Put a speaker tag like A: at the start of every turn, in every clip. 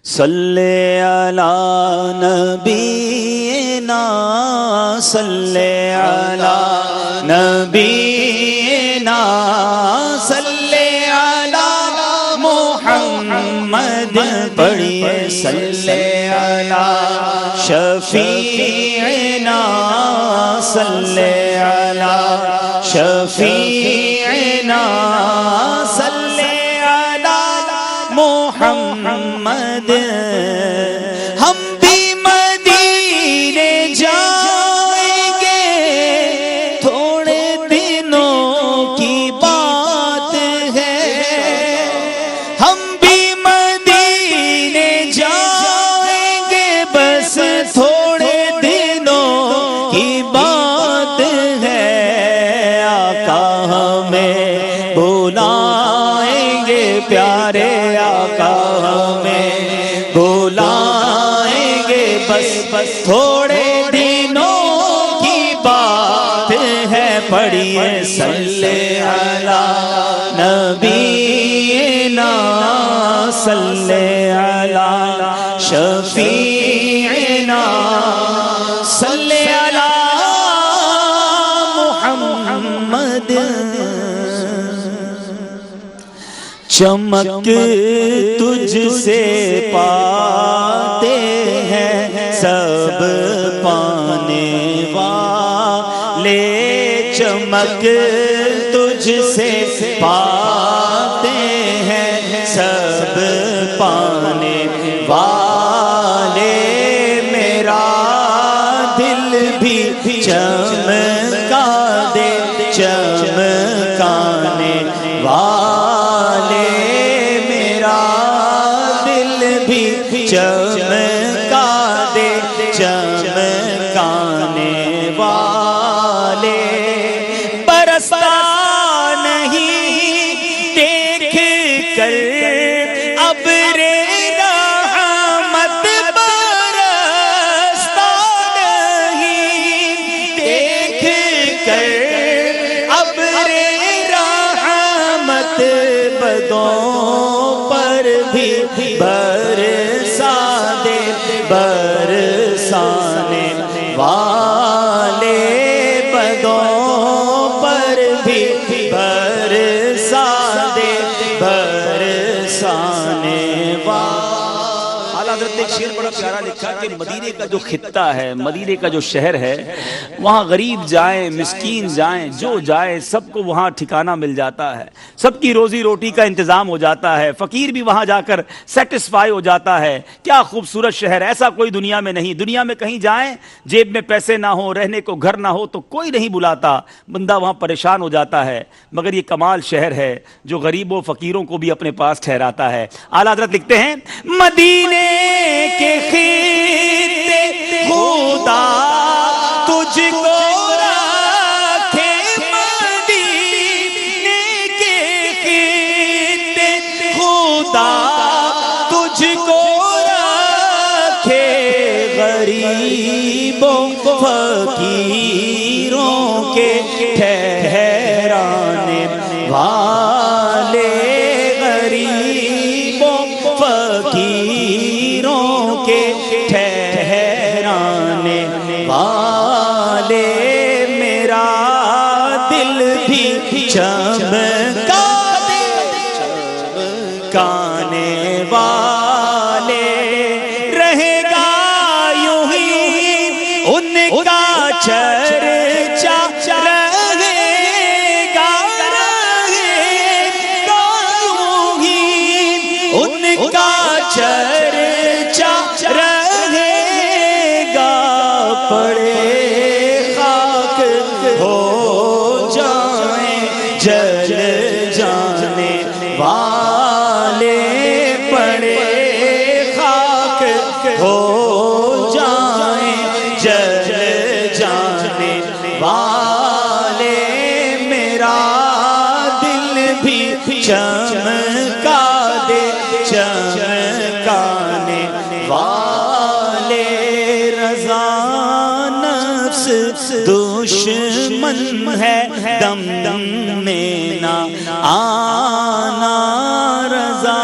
A: صلی علی نبینا صلی علی نبینا صلی علی محمد پڑھیے صلی علی شفیعنا صلی علی شفیعنا صلی علی محمد ہم بھی مدینے جائیں گے تھوڑے دنوں کی بات ہے ہم بھی مدینے جائیں گے بس تھوڑے دنوں کی بات ہے آقا ہمیں بلائیں گے پیارے آقا ہمیں بلائیں گے بس تھوڑے دنوں کی بات ہے پڑھیے صلی علی نبینا صلی علی شفیعنا صلی علی محمد چمک تجھ سے پاتے ہیں سب پانے والے چمک تجھ سے پاتے ہیں سب پانے والے میرا دل بھی چمکا دے چمکانے والے چمکا دے چمکانے والے برستا نہیں دیکھ کر ابر رحمت برستا نہیں دیکھ کر ابر رحمت بدوں پر بھی برسانے والے بدوں پر بھی برسانے والے اعلیٰ حضرت نے ایک شعر بڑا پیارا لکھا کہ مدینے کا جو خطہ ہے مدینے کا جو شہر ہے وہاں غریب جائیں مسکین جائیں جو جائے سب کو وہاں ٹھکانہ مل جاتا ہے سب کی روزی روٹی کا انتظام ہو جاتا ہے فقیر بھی وہاں جا کر سیٹسفائی ہو جاتا ہے کیا خوبصورت شہر ایسا کوئی دنیا میں نہیں دنیا میں کہیں جائیں جیب میں پیسے نہ ہو رہنے کو گھر نہ ہو تو کوئی نہیں بلاتا بندہ وہاں پریشان ہو جاتا ہے مگر یہ کمال شہر ہے جو غریبوں فقیروں کو بھی اپنے پاس ٹھہراتا ہے اعلیٰ حضرت لکھتے ہیں مدینے کے خطے خدا تجھ کو رکھے مدینے کے خطے خدا تجھ کو رکھے غریبوں فقیروں کے ٹھہرانے والے غریبوں فقیروں کے ٹھہرانے والے میرا دل بھی چمکا دے چمکانے والے رہے گا یوں ہی ان کا چرچا رہے گا یوں ہی ان کا چرچا رہے گا پڑے خاک ہو جائیں جل جانے والے پڑے خاک ہو جائیں جل جانے والے میرا دل بھی چمکا دے چمکانے والے رضا نفس دشمن ہے دم دم میں نہ آنا رضا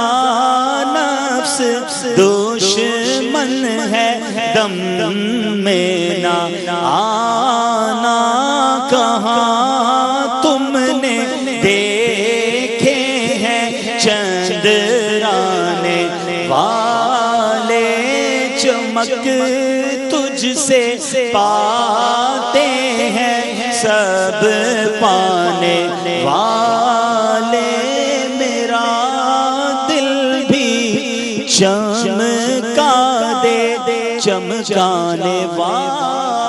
A: نفس دشمن ہے دم میں نہ آنا کہاں تم نے دیکھے ہیں چندرانے والے چمک تجھ سے پاتے ہیں سب پانے والے میرا دل بھی چمکا دے چمکانے والے